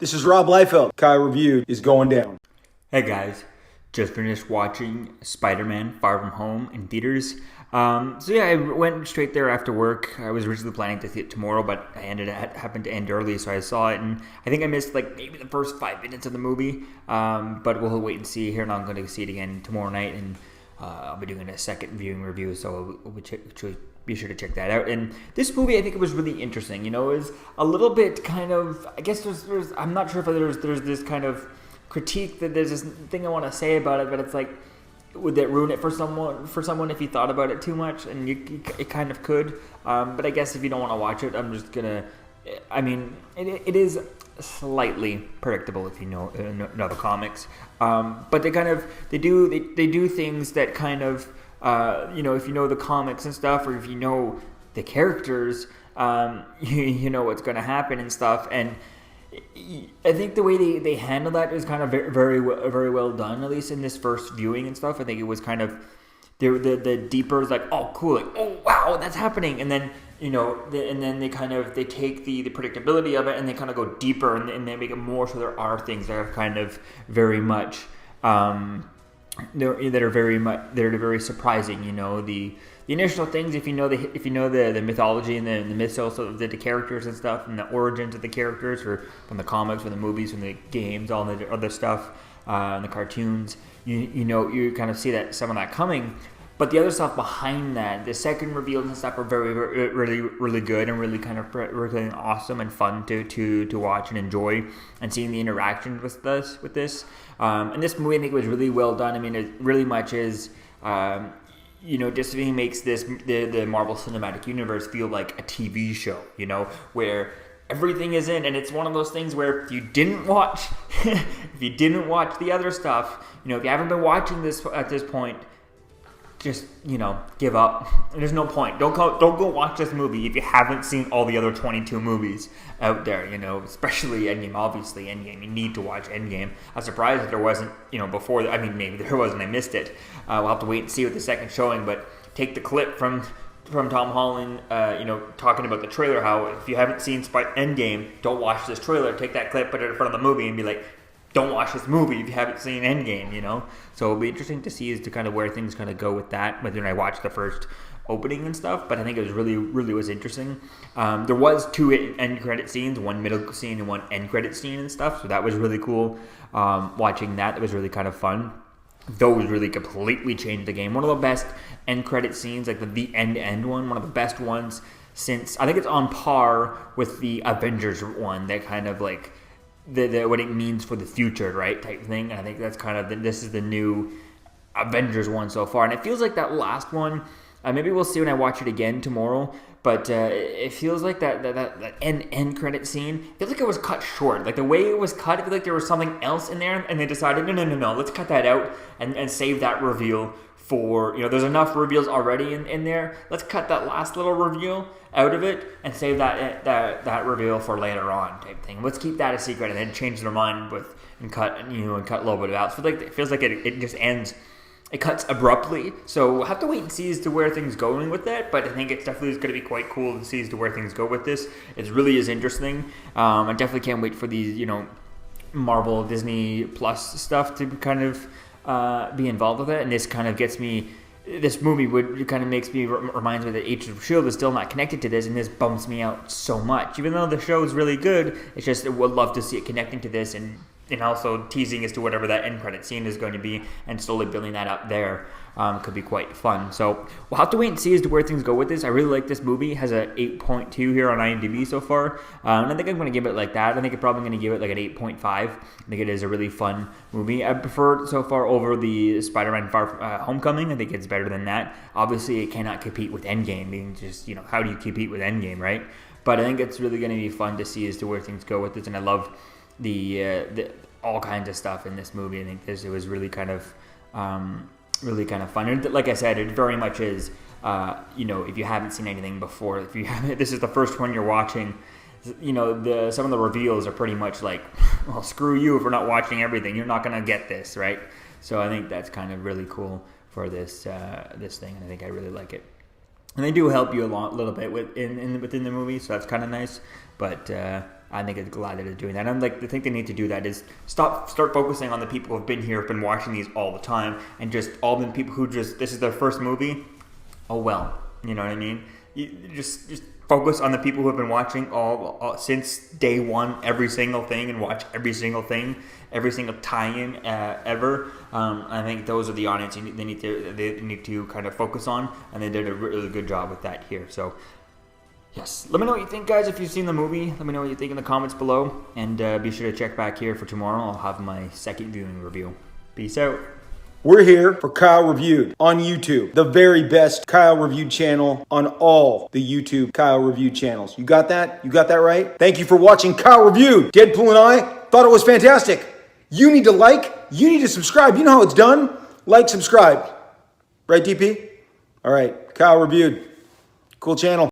This is Rob Liefeld. Kai Review is going down. Hey guys, just finished watching Spider-Man Far From Home in theaters. I went straight there after work. I was originally planning to see it tomorrow, but happened to end early, so I saw it, and I think I missed like maybe the first 5 minutes of the movie. But we'll wait and see here, and I'm going to see it again tomorrow night, and I'll be doing a second viewing review, so be sure to check that out. And this movie, I think it was really interesting. You know, it was a little bit kind of, I guess there's I'm not sure if there's this kind of critique that there's this thing I want to say about it, but it's like, would that ruin it for someone if you thought about it too much? And it kind of could. But I guess if you don't want to watch it, I'm just gonna. I mean, it is slightly predictable if you know the comics. But they do things that kind of if you know the comics and stuff, or if you know the characters, you know what's going to happen and stuff. And I think the way they handle that is kind of very well done, at least in this first viewing and stuff. I think it was kind of the deeper is like, oh cool, like, oh wow, that's happening, and then they take the predictability of it and they kind of go deeper and they make it more so there are things that are kind of very much they're very surprising. You know, the initial things, if you know the mythology and the mythos of the characters and stuff, and the origins of the characters, or from the comics, from the movies, from the games, all the other stuff, and the cartoons, you kind of see that some of that coming. But the other stuff behind that, the second reveals and stuff, are really good and really kind of really awesome and fun to watch and enjoy, and seeing the interaction with this. And this movie, I think, was really well done. I mean, it really much is, just really makes the Marvel Cinematic Universe feel like a TV show, where everything is in, and it's one of those things where if you didn't watch the other stuff, if you haven't been watching this at this point, just, give up. There's no point. Don't go watch this movie if you haven't seen all the other 22 movies out there, especially Endgame. Obviously, Endgame. You need to watch Endgame. I'm surprised that there wasn't, before. I mean, maybe there wasn't. I missed it. We'll have to wait and see with the second showing, but take the clip from Tom Holland, talking about the trailer, how if you haven't seen Endgame, don't watch this trailer. Take that clip, put it in front of the movie, and be like, don't watch this movie if you haven't seen Endgame, So it'll be interesting to see as to kind of where things kind of go with that. But then I watched the first opening and stuff, but I think it was really was interesting. There was 2 end credit scenes, one middle scene and one end credit scene and stuff, so that was really cool. Watching that was really kind of fun. Those really completely changed the game. One of the best end credit scenes, like the end one, one of the best ones since, I think it's on par with the Avengers one, that kind of like the what it means for the future, right, type thing. And I think that's kind of this is the new Avengers one so far, and it feels like that last one. Maybe we'll see when I watch it again tomorrow. But it feels like that end credit scene, it feels like it was cut short. Like the way it was cut, I feel like there was something else in there, and they decided no, let's cut that out and save that reveal for, there's enough reveals already in there. Let's cut that last little reveal out of it and save that reveal for later on, type thing. Let's keep that a secret, and then change their mind and cut a little bit out. So it feels like it just ends. It cuts abruptly, so we'll have to wait and see as to where things going with that. But I think it's definitely going to be quite cool to see as to where things go with this. It really is interesting. I definitely can't wait for these, Marvel Disney Plus stuff to kind of be involved with it. And this kind of gets me. This movie reminds me that Agents of S.H.I.E.L.D. is still not connected to this, and this bumps me out so much. Even though the show is really good, it's just I would love to see it connecting to this, and also teasing as to whatever that end credit scene is going to be, and slowly building that up there could be quite fun. So we'll have to wait and see as to where things go with this. I really like this movie. It has a 8.2 here on IMDb so far, and I think I'm going to give it like that. I think I'm probably going to give it like an 8.5. I think it is a really fun movie. I prefer it so far over the Spider-Man Homecoming. I think it's better than that. Obviously, it cannot compete with Endgame, being just, how do you compete with Endgame, right? But I think it's really going to be fun to see as to where things go with this, and I love the all kinds of stuff in this movie. I think it was really kind of fun. And like I said, it very much is. If you haven't seen anything before, this is the first one you're watching. Some of the reveals are pretty much like, well, screw you if we're not watching everything. You're not gonna get this, right? So I think that's kind of really cool for this thing, and I think I really like it. And they do help you a little bit within the movie, so that's kind of nice. But I think it's glad that it's doing that. And like, the thing they need to do that is start focusing on the people who've been here, have been watching these all the time, and just all the people who just, this is their first movie. Oh well, you know what I mean? You just focus on the people who have been watching all since day one, every single thing, and watch every single thing, every single tie-in ever. I think those are the audience they need to kind of focus on, and they did a really good job with that here. So. Yes. Let me know what you think, guys, if you've seen the movie. Let me know what you think in the comments below. And be sure to check back here for tomorrow. I'll have my second viewing review. Peace out. We're here for Kyle Reviewed on YouTube. The very best Kyle Reviewed channel on all the YouTube Kyle Reviewed channels. You got that? You got that right? Thank you for watching Kyle Reviewed. Deadpool and I thought it was fantastic. You need to like. You need to subscribe. You know how it's done. Like, subscribe. Right, DP? All right. Kyle Reviewed. Cool channel.